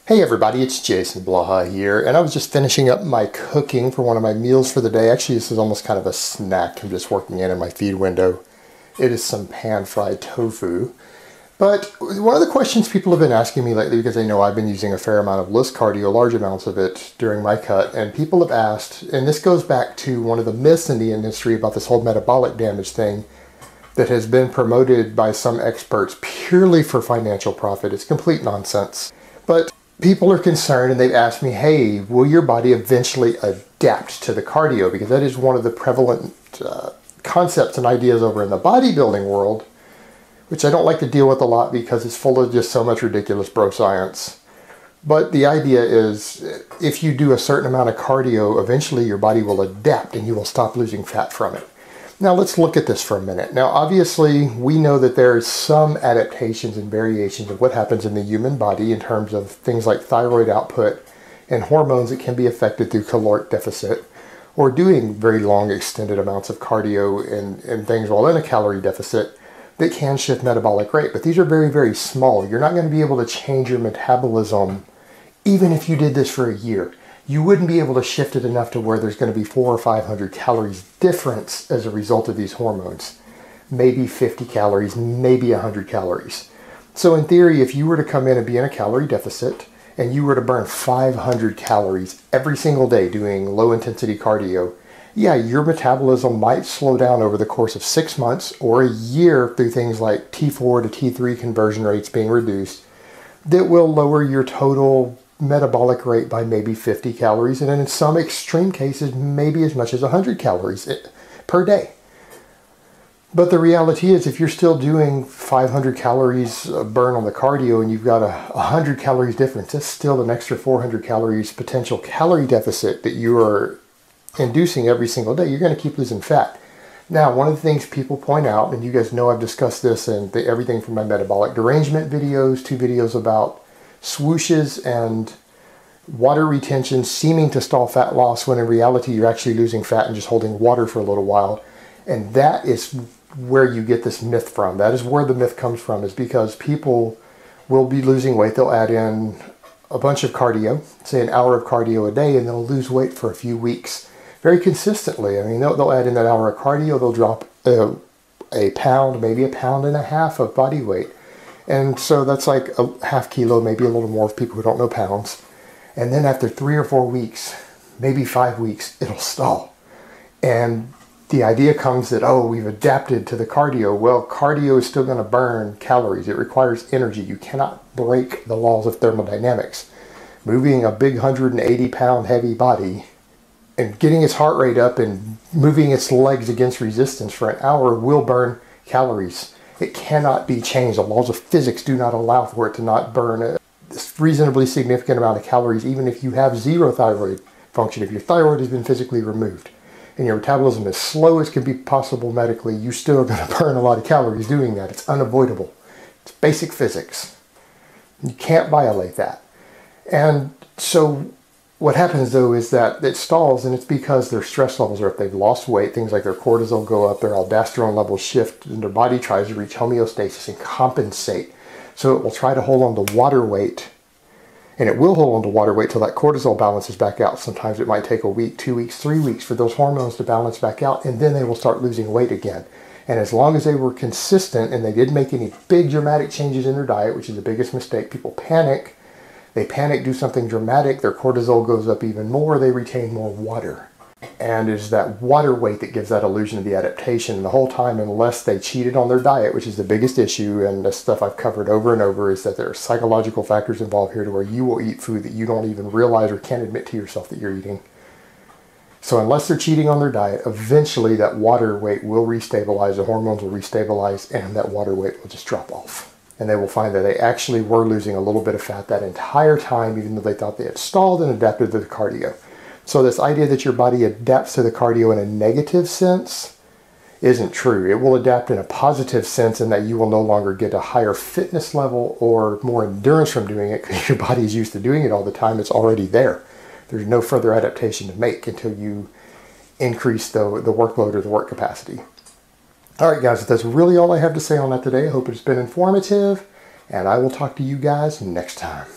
Hey everybody, it's Jason Blaha here, and I was just finishing up my cooking for one of my meals for the day. Actually, this is almost kind of a snack I'm just working in my feed window. It is some pan-fried tofu. But one of the questions people have been asking me lately, because they know I've been using a fair amount of list cardio, large amounts of it during my cut, and people have asked, and this goes back to one of the myths in the industry about this whole metabolic damage thing that has been promoted by some experts purely for financial profit. It's complete nonsense. But people are concerned and they've asked me, hey, will your body eventually adapt to the cardio? Because that is one of the prevalent concepts and ideas over in the bodybuilding world, which I don't like to deal with a lot because it's full of just so much ridiculous bro science. But the idea is if you do a certain amount of cardio, eventually your body will adapt and you will stop losing fat from it. Now let's look at this for a minute. Now obviously we know that there are some adaptations and variations of what happens in the human body in terms of things like thyroid output and hormones that can be affected through caloric deficit or doing very long extended amounts of cardio and things while in a calorie deficit that can shift metabolic rate. But these are very, very small. You're not going to be able to change your metabolism even if you did this for a year. You wouldn't be able to shift it enough to where there's going to be 400 or 500 calories difference as a result of these hormones. Maybe 50 calories, maybe 100 calories. So in theory, if you were to come in and be in a calorie deficit and you were to burn 500 calories every single day doing low intensity cardio, yeah, your metabolism might slow down over the course of 6 months or a year through things like T4 to T3 conversion rates being reduced that will lower your total metabolic rate by maybe 50 calories, and in some extreme cases, maybe as much as 100 calories per day. But the reality is, if you're still doing 500 calories burn on the cardio and you've got a 100 calories difference, that's still an extra 400 calories potential calorie deficit that you are inducing every single day. You're going to keep losing fat. Now, one of the things people point out, and you guys know I've discussed this in everything from my metabolic derangement videos to videos about swooshes and water retention seeming to stall fat loss when in reality you're actually losing fat and just holding water for a little while. And that is where you get this myth from. That is where the myth comes from, is because people will be losing weight. They'll add in a bunch of cardio, say an hour of cardio a day, and they'll lose weight for a few weeks very consistently. I mean, they'll add in that hour of cardio, they'll drop a pound, maybe a pound and a half of body weight. And so that's like a half kilo, maybe a little more for people who don't know pounds. And then after 3 or 4 weeks, maybe 5 weeks, it'll stall. And the idea comes that, oh, we've adapted to the cardio. Well, cardio is still going to burn calories. It requires energy. You cannot break the laws of thermodynamics. Moving a big 180-pound heavy body and getting its heart rate up and moving its legs against resistance for an hour will burn calories. It cannot be changed. The laws of physics do not allow for it to not burn a reasonably significant amount of calories, even if you have zero thyroid function. If your thyroid has been physically removed and your metabolism is slow as can be possible medically, you're still going to burn a lot of calories doing that. It's unavoidable. It's basic physics. You can't violate that. And so what happens though is that it stalls, and it's because their stress levels are up. They've lost weight, things like their cortisol go up, their aldosterone levels shift, and their body tries to reach homeostasis and compensate. So it will try to hold on to water weight, and it will hold on to water weight till that cortisol balances back out. Sometimes it might take a week, 2 weeks, 3 weeks for those hormones to balance back out, and then they will start losing weight again. And as long as they were consistent and they didn't make any big dramatic changes in their diet, which is the biggest mistake, people panic. They panic, do something dramatic, their cortisol goes up even more, they retain more water. And it's that water weight that gives that illusion of the adaptation. And the whole time, unless they cheated on their diet, which is the biggest issue, and the stuff I've covered over and over, is that there are psychological factors involved here to where you will eat food that you don't even realize or can't admit to yourself that you're eating. So unless they're cheating on their diet, eventually that water weight will restabilize, the hormones will restabilize, and that water weight will just drop off. And they will find that they actually were losing a little bit of fat that entire time, even though they thought they had stalled and adapted to the cardio. So this idea that your body adapts to the cardio in a negative sense isn't true. It will adapt in a positive sense in that you will no longer get a higher fitness level or more endurance from doing it because your body is used to doing it all the time. It's already there. There's no further adaptation to make until you increase the workload or the work capacity. All right, guys, that's really all I have to say on that today. I hope it's been informative, and I will talk to you guys next time.